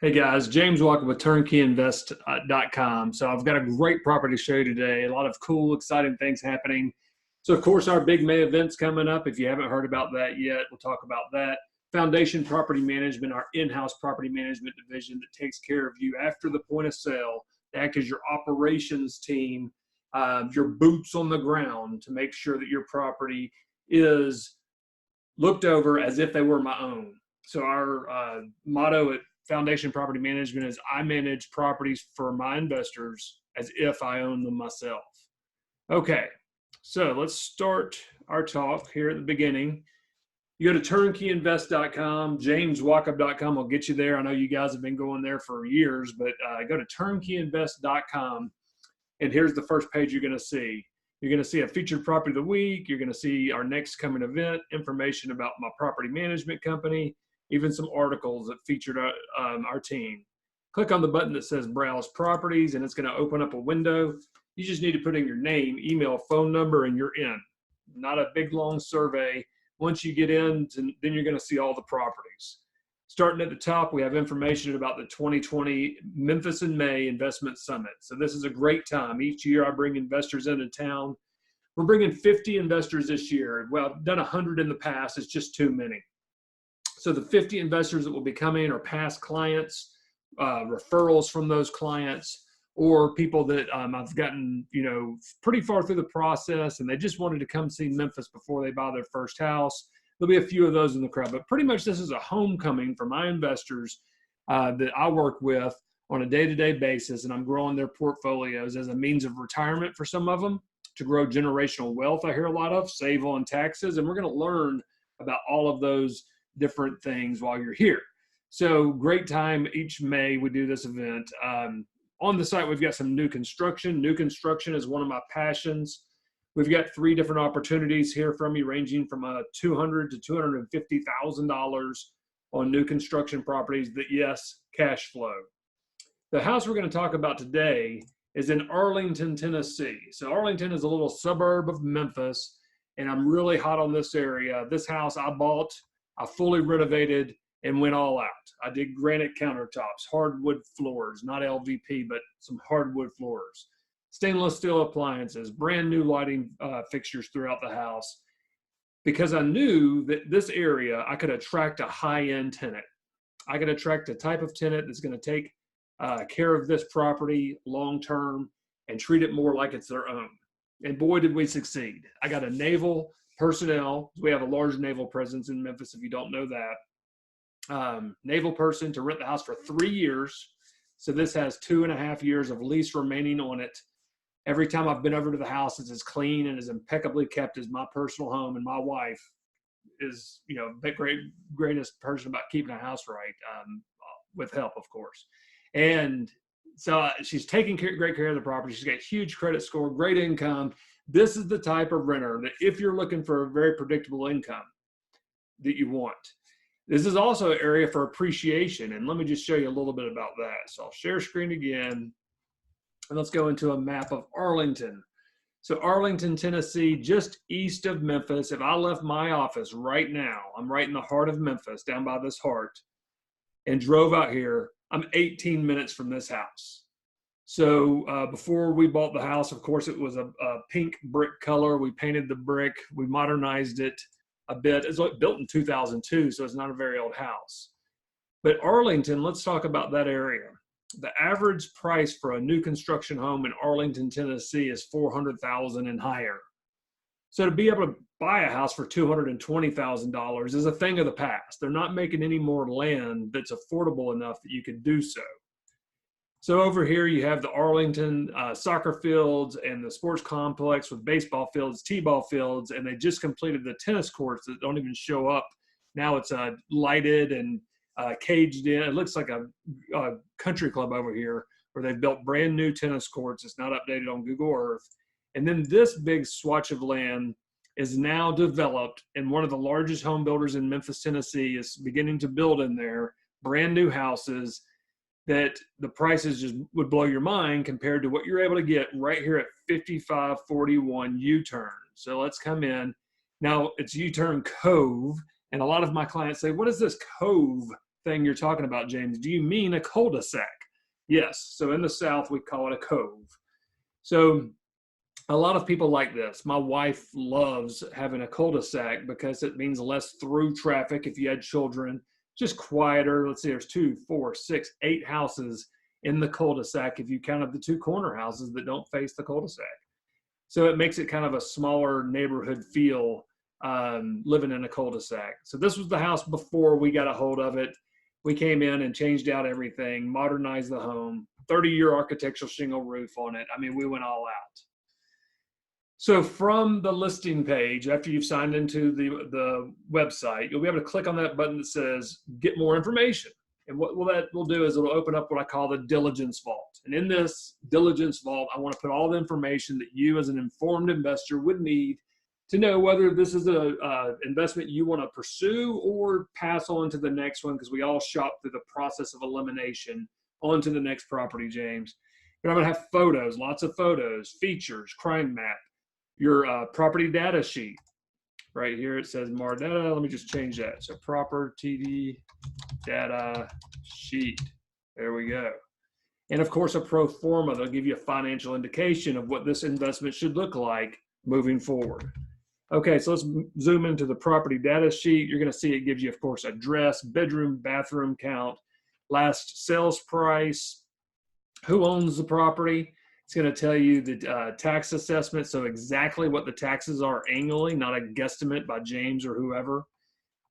Hey guys, James Wachob with turnkeyinvest.com. So I've got a great property to show you today. A lot of cool, exciting things happening. So of course, our big May event's coming up. If you haven't heard about that yet, we'll talk about that. Foundation Property Management, our in-house property management division that takes care of you after the point of sale, to act as your operations team, your boots on the ground to make sure that your property is looked over as if they were my own. So our motto at Foundation Property Management is I manage properties for my investors as if I own them myself. Okay, so let's start our talk here at the beginning. You go to turnkeyinvest.com, jameswachob.com will get you there. I know you guys have been going there for years, but go to turnkeyinvest.com, and here's the first page you're going to see. You're going to see a featured property of the week. You're going to see our next coming event, information about my property management company, even some articles that featured our team. Click on the button that says Browse Properties, and it's going to open up a window. You just need to put in your name, email, phone number, and you're in. Not a big, long survey. Once you get in, then you're going to see all the properties. Starting at the top, we have information about the 2020 Memphis in May Investment Summit. So this is a great time. Each year I bring investors into town. We're bringing 50 investors this year. Well, I've done 100 in the past. It's just too many. So the 50 investors that will be coming are past clients, referrals from those clients, or people that I've gotten, pretty far through the process and they just wanted to come see Memphis before they buy their first house. There'll be a few of those in the crowd, but pretty much this is a homecoming for my investors that I work with on a day-to-day basis, and I'm growing their portfolios as a means of retirement for some of them, to grow generational wealth. I hear a lot of save on taxes, and we're going to learn about all of those different things while you're here. So great time each May we do this event. On the site, we've got some new construction. New construction is one of my passions. We've got 3 different opportunities here from me, ranging from $200,000 to $250,000 on new construction properties that, yes, cash flow. The house we're going to talk about today is in Arlington, Tennessee. So Arlington is a little suburb of Memphis, and I'm really hot on this area. This house I bought, I fully renovated and went all out. I did granite countertops, hardwood floors, not LVP, but some hardwood floors. Stainless steel appliances, brand new lighting fixtures throughout the house, because I knew that this area, I could attract a high-end tenant. I could attract a type of tenant that's going to take care of this property long-term and treat it more like it's their own. And boy, did we succeed. I got a naval personnel. We have a large naval presence in Memphis, if you don't know that. Naval person to rent the house for 3 years. So this has 2.5 years of lease remaining on it. Every time I've been over to the house, it's as clean and as impeccably kept as my personal home. And my wife is, the greatest person about keeping a house right, with help, of course. And so she's taking great care of the property. She's got huge credit score, great income. This is the type of renter that, if you're looking for a very predictable income, that you want. This is also an area for appreciation. And let me just show you a little bit about that. So I'll share screen again. And let's go into a map of Arlington. So Arlington, Tennessee, just east of Memphis. If I left my office right now, I'm right in the heart of Memphis, down by this heart, and drove out here, I'm 18 minutes from this house. So before we bought the house, of course, it was a pink brick color. We painted the brick. We modernized it a bit. It's built in 2002, so it's not a very old house. But Arlington, let's talk about that area. The average price for a new construction home in Arlington, Tennessee is $400,000 and higher. So to be able to buy a house for $220,000 is a thing of the past. They're not making any more land that's affordable enough that you could do so. So over here you have the Arlington soccer fields and the sports complex with baseball fields, t-ball fields, and they just completed the tennis courts that don't even show up. Now it's lighted and caged in. It looks like a country club over here where they've built brand new tennis courts. It's not updated on Google Earth. And then this big swatch of land is now developed, and one of the largest home builders in Memphis, Tennessee is beginning to build in there brand new houses that the prices just would blow your mind compared to what you're able to get right here at 5541 U-turn. So let's come in. Now it's U-turn Cove, and a lot of my clients say, what is this Cove thing you're talking about, James. Do you mean a cul-de-sac? Yes. So in the South, we call it a cove. So a lot of people like this. My wife loves having a cul-de-sac because it means less through traffic if you had children, just quieter. Let's see, there's 2, 4, 6, 8 houses in the cul-de-sac if you count the 2 corner houses that don't face the cul-de-sac. So it makes it kind of a smaller neighborhood feel living in a cul-de-sac. So this was the house before we got a hold of it. We came in and changed out everything, modernized the home, 30-year architectural shingle roof on it. I mean, we went all out. So from the listing page, after you've signed into the website, you'll be able to click on that button that says get more information. And what that will do is it'll open up what I call the diligence vault. And in this diligence vault, I want to put all the information that you as an informed investor would need to know whether this is an investment you want to pursue or pass on to the next one, because we all shop through the process of elimination on to the next property, James. But I'm going to have photos, lots of photos, features, crime map, your property data sheet. Right here it says more data. Let me just change that. So property data sheet. There we go. And of course, a pro forma. They'll give you a financial indication of what this investment should look like moving forward. Okay, so let's zoom into the property data sheet. You're going to see it gives you, of course, address, bedroom, bathroom count, last sales price, who owns the property. It's going to tell you the tax assessment, so exactly what the taxes are annually, not a guesstimate by James or whoever.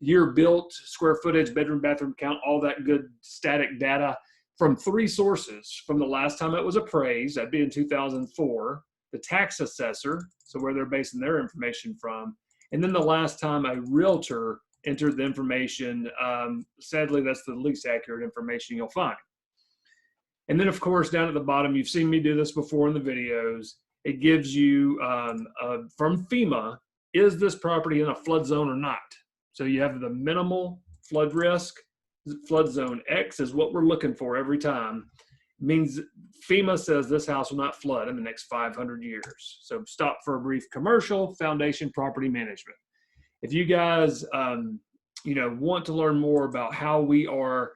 Year built, square footage, bedroom, bathroom count, all that good static data from 3 sources. From the last time it was appraised, that'd be in 2004, the tax assessor, so where they're basing their information from, and then the last time a realtor entered the information. Sadly, that's the least accurate information you'll find. And then, of course, down at the bottom, you've seen me do this before in the videos. It gives you from FEMA, is this property in a flood zone or not? So you have the minimal flood risk. Flood zone X is what we're looking for every time. It means FEMA says this house will not flood in the next 500 years. So stop for a brief commercial, foundation property management. If you guys want to learn more about how we are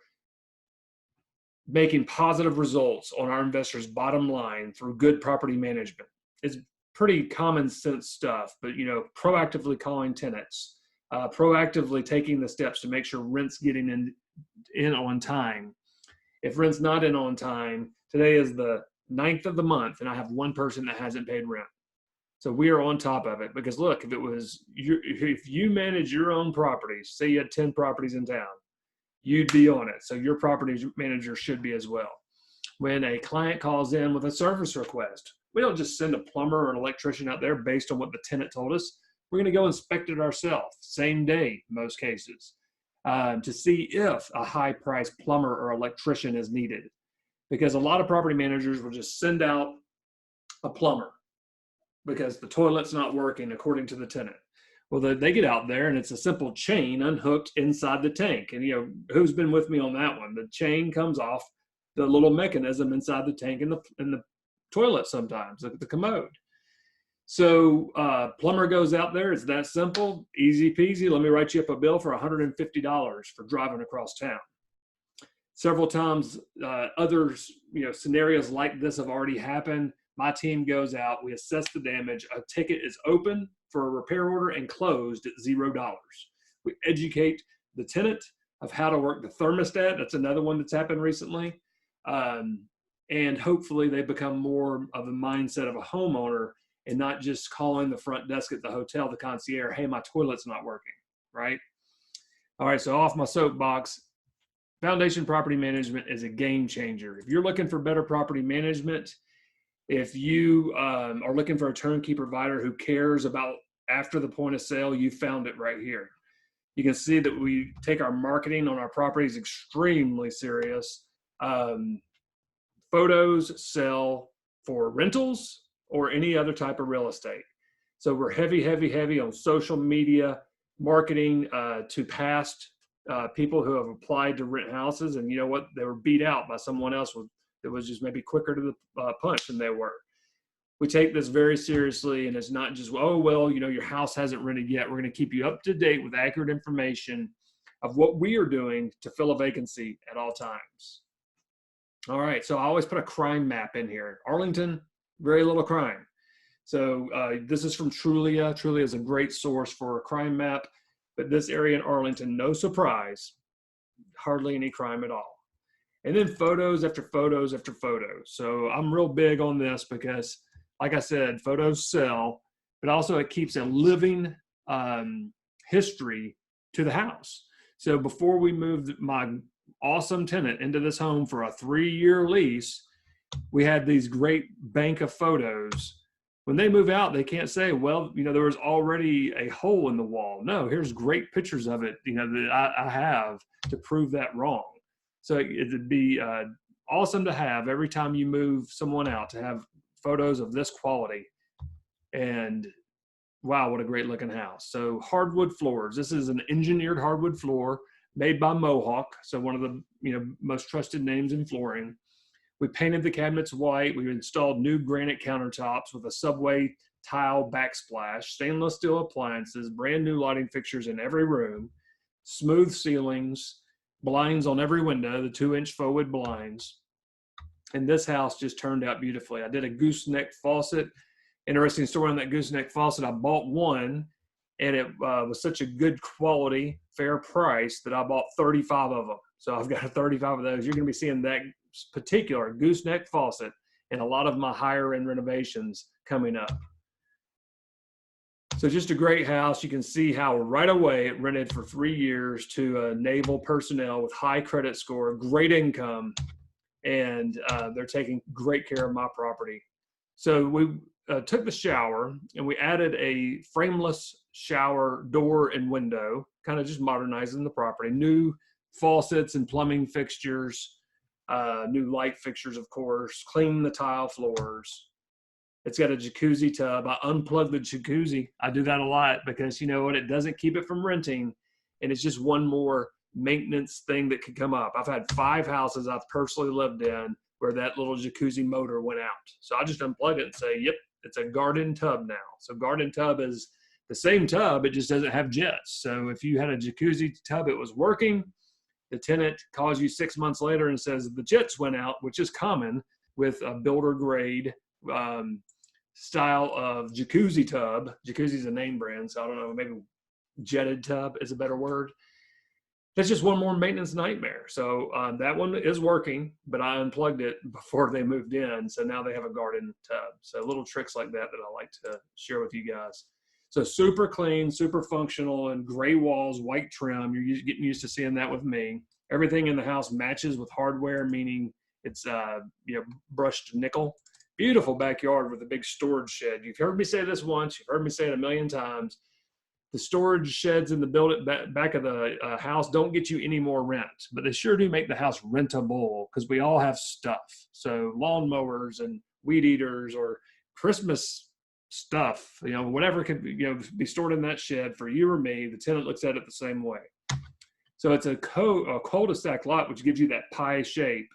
making positive results on our investors' bottom line through good property management, it's pretty common sense stuff, but proactively calling tenants, proactively taking the steps to make sure rent's getting in on time. If rent's not in on time, today is the 9th of the month and I have 1 person that hasn't paid rent. So we are on top of it, because look, if you manage your own properties, say you had 10 properties in town, you'd be on it. So your property manager should be as well. When a client calls in with a service request, we don't just send a plumber or an electrician out there based on what the tenant told us. We're going to go inspect it ourselves, same day, in most cases, to see if a high-priced plumber or electrician is needed. Because a lot of property managers will just send out a plumber because the toilet's not working according to the tenant. Well, they get out there and it's a simple chain unhooked inside the tank. And who's been with me on that one? The chain comes off the little mechanism inside the tank in the toilet sometimes, the commode. So plumber goes out there. It's that simple, easy peasy. Let me write you up a bill for $150 for driving across town. Several times, other scenarios like this have already happened. My team goes out, we assess the damage. A ticket is open for a repair order and closed at $0. We educate the tenant of how to work the thermostat. That's another one that's happened recently. And hopefully they become more of the mindset of a homeowner and not just calling the front desk at the hotel, the concierge, hey, my toilet's not working, right? All right, so off my soapbox, foundation property management is a game changer. If you're looking for better property management, if you are looking for a turnkey provider who cares about after the point of sale, you found it right here. You can see that we take our marketing on our properties extremely serious. Photos sell for rentals or any other type of real estate. So we're heavy on social media marketing to past people who have applied to rent houses, and you know what? They were beat out by someone else that was just maybe quicker to the punch than they were. We take this very seriously, and it's not just, oh, well, your house hasn't rented yet. We're going to keep you up to date with accurate information of what we are doing to fill a vacancy at all times. All right, so I always put a crime map in here. Arlington, very little crime. So this is from Trulia. Trulia is a great source for a crime map, but this area in Arlington, no surprise, hardly any crime at all. And then photos after photos after photos. So I'm real big on this because, like I said, photos sell, but also it keeps a living history to the house. So before we moved my awesome tenant into this home for a 3-year lease, we had these great bank of photos. When they move out, they can't say, well, you know, there was already a hole in the wall. No, here's great pictures of it, you know, that I have to prove that wrong. So it'd be awesome to have every time you move someone out to have photos of this quality. And wow, what a great looking house. So hardwood floors. This is an engineered hardwood floor made by Mohawk. So one of the most trusted names in flooring. We painted the cabinets white. We installed new granite countertops with a subway tile backsplash, stainless steel appliances, brand new lighting fixtures in every room, smooth ceilings, blinds on every window, the 2-inch forward blinds. And this house just turned out beautifully. I did a gooseneck faucet. Interesting story on that gooseneck faucet. I bought one, and it was such a good quality, fair price that I bought 35 of them. So I've got 35 of those. You're going to be seeing that particular gooseneck faucet in a lot of my higher end renovations coming up. So just a great house. You can see how right away it rented for 3 years to naval personnel with high credit score, great income, and they're taking great care of my property. So we took the shower and we added a frameless shower door and window, kind of just modernizing the property. New faucets and plumbing fixtures, new light fixtures, of course, clean the tile floors. It's got a jacuzzi tub. I unplugged the jacuzzi. I do that a lot because, you know what, it doesn't keep it from renting, and it's just one more maintenance thing that could come up. I've had 5 houses I've personally lived in where that little jacuzzi motor went out. So I just unplug it and say, yep, it's a garden tub now. So garden tub is the same tub, it just doesn't have jets. So if you had a jacuzzi tub, it was working. The tenant calls you 6 months later and says the jets went out, which is common with a builder grade style of jacuzzi tub. Jacuzzi is a name brand, so I don't know, maybe jetted tub is a better word. That's just one more maintenance nightmare. So that one is working, but I unplugged it before they moved in. So now they have a garden tub. So little tricks like that I like to share with you guys. So super clean, super functional, and gray walls, white trim. You're getting used to seeing that with me. Everything in the house matches with hardware, meaning it's brushed nickel. Beautiful backyard with a big storage shed. You've heard me say this once. You've heard me say it a million times. The storage sheds in the back of the house don't get you any more rent, but they sure do make the house rentable because we all have stuff. So lawnmowers and weed eaters or Christmas stuff, whatever could be stored in that shed for you or me. The tenant looks at it the same way. So it's a cul-de-sac lot, which gives you that pie shape.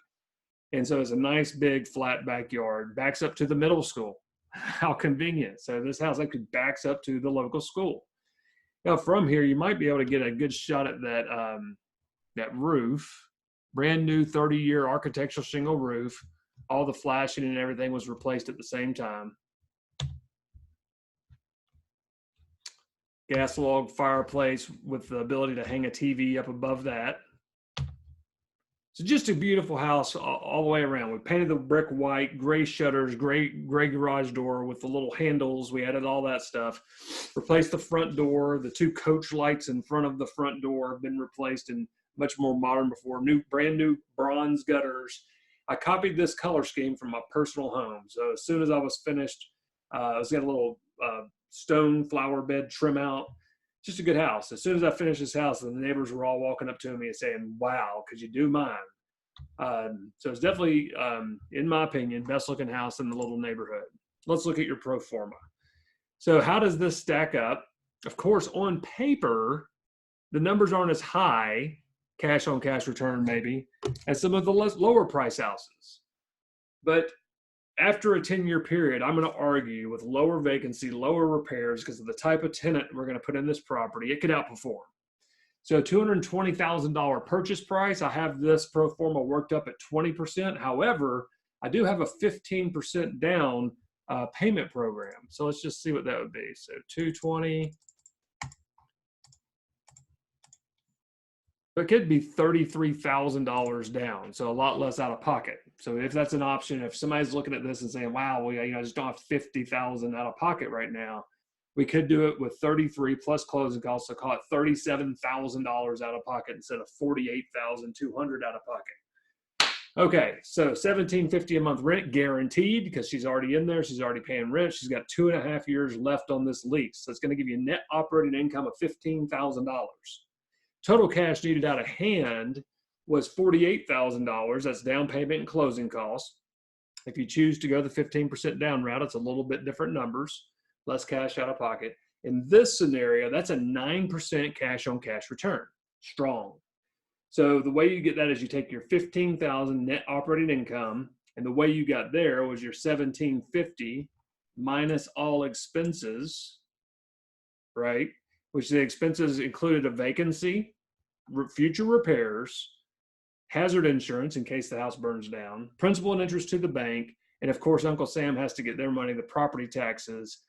And so it's a nice big flat backyard, backs up to the middle school. How convenient. So this house actually backs up to the local school. Now from here, you might be able to get a good shot at that roof. Brand new 30-year architectural shingle roof. All the flashing and everything was replaced at the same time. Gas log fireplace with the ability to hang a TV up above that. So just a beautiful house all the way around. We painted the brick white, gray shutters, gray garage door with the little handles. We added all that stuff. Replaced the front door. The 2 coach lights in front of the front door have been replaced and much more modern before. Brand new bronze gutters. I copied this color scheme from my personal home. So as soon as I was finished, I was got a little stone flower bed trim out. Just a good house. As soon as I finished this house, the neighbors were all walking up to me and saying, wow, could you do mine? So it's definitely, in my opinion, best looking house in the little neighborhood. Let's look at your pro forma. So how does this stack up? Of course, on paper, the numbers aren't as high, cash on cash return maybe, as some of the lower price houses. But after a 10-year period, I'm going to argue with lower vacancy, lower repairs, because of the type of tenant we're going to put in this property, it could outperform. So $220,000 purchase price. I have this pro forma worked up at 20%. However, I do have a 15% down payment program. So let's just see what that would be. So 220. It could be $33,000 down, so a lot less out of pocket. So if that's an option, if somebody's looking at this and saying, "Wow, well, I just don't have 50,000 out of pocket right now," we could do it with 33 plus closing costs. So call it $37,000 out of pocket instead of 48,200 out of pocket. Okay, so $1,750 a month rent guaranteed because she's already in there. She's already paying rent. She's got 2.5 years left on this lease. So it's going to give you a net operating income of $15,000. Total cash needed out of hand was $48,000. That's down payment and closing costs. If you choose to go the 15% down route, it's a little bit different numbers, less cash out of pocket. In this scenario, that's a 9% cash on cash return. Strong. So the way you get that is you take your $15,000 net operating income, and the way you got there was your $1,750 minus all expenses, right? Which the expenses included a vacancy, future repairs, hazard insurance in case the house burns down, principal and interest to the bank, and of course, Uncle Sam has to get their money, the property taxes.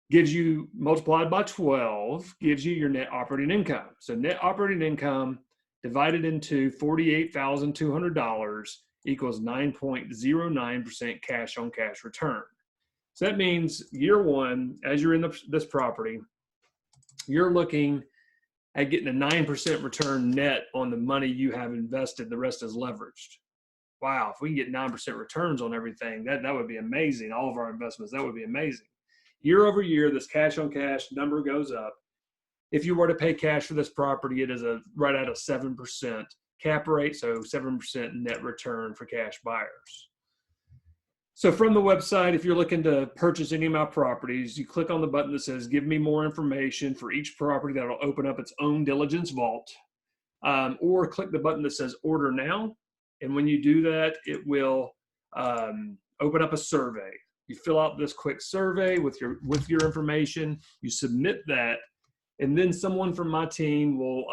Gives you, multiplied by 12, gives you your net operating income. So net operating income divided into $48,200 equals 9.09% cash on cash return. So that means year one, as you're in this property, you're looking at getting a 9% return net on the money you have invested. The rest is leveraged. Wow, if we can get 9% returns on everything, that would be amazing. All of our investments, that would be amazing. Year over year, this cash on cash number goes up. If you were to pay cash for this property, it is right at a 7% cap rate, so 7% net return for cash buyers. So from the website, if you're looking to purchase any of my properties, you click on the button that says, give me more information for each property. That'll open up its own diligence vault. Or click the button that says order now. And when you do that, it will open up a survey. You fill out this quick survey with your information, you submit that, and then someone from my team will,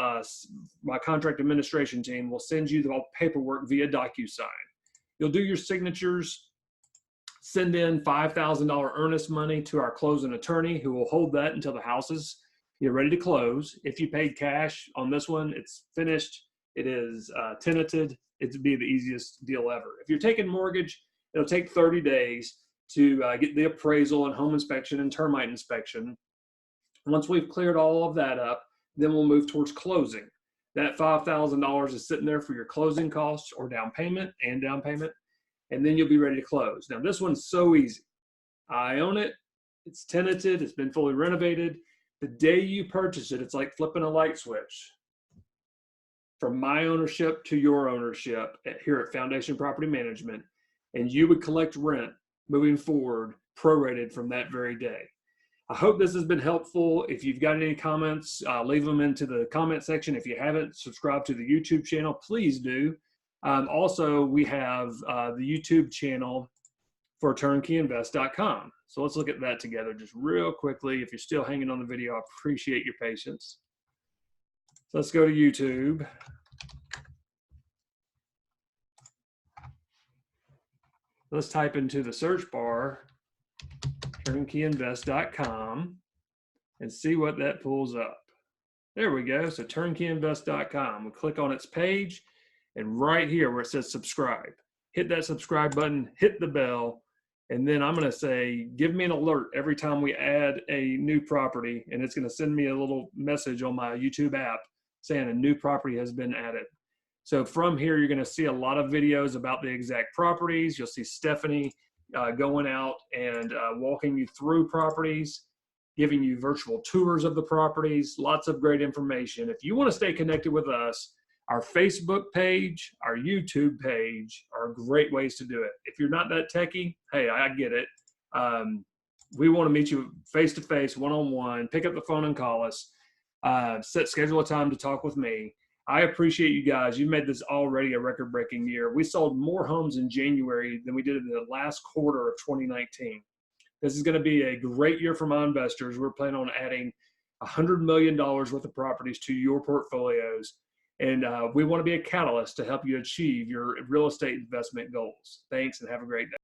my contract administration team will send you the paperwork via DocuSign. You'll do your signatures, send in $5,000 earnest money to our closing attorney who will hold that until the house is ready to close. If you paid cash on this one, it's finished. It is tenanted. It'd be the easiest deal ever. If you're taking mortgage, it'll take 30 days to get the appraisal and home inspection and termite inspection. Once we've cleared all of that up, then we'll move towards closing. That $5,000 is sitting there for your closing costs or down payment, and then you'll be ready to close. Now, this one's so easy. I own it. It's tenanted. It's been fully renovated. The day you purchase it, it's like flipping a light switch. From my ownership to your ownership here at Foundation Property Management, and you would collect rent moving forward, prorated from that very day. I hope this has been helpful. If you've got any comments, leave them into the comment section. If you haven't subscribed to the YouTube channel, please do. Also, we have the YouTube channel for turnkeyinvest.com. So let's look at that together just real quickly. If you're still hanging on the video, I appreciate your patience. So let's go to YouTube. Let's type into the search bar turnkeyinvest.com and see what that pulls up. There we go. So turnkeyinvest.com. We click on its page, and right here where it says subscribe, hit that subscribe button, hit the bell, and then I'm going to say, give me an alert every time we add a new property, and it's going to send me a little message on my YouTube app saying a new property has been added. So from here, you're going to see a lot of videos about the exact properties. You'll see Stephanie going out and walking you through properties, giving you virtual tours of the properties, lots of great information. If you want to stay connected with us, our Facebook page, our YouTube page are great ways to do it. If you're not that techie, hey, I get it. We want to meet you face-to-face, one-on-one, pick up the phone and call us, schedule a time to talk with me. I appreciate you guys. You made this already a record-breaking year. We sold more homes in January than we did in the last quarter of 2019. This is going to be a great year for my investors. We're planning on adding $100 million worth of properties to your portfolios. And we want to be a catalyst to help you achieve your real estate investment goals. Thanks and have a great day.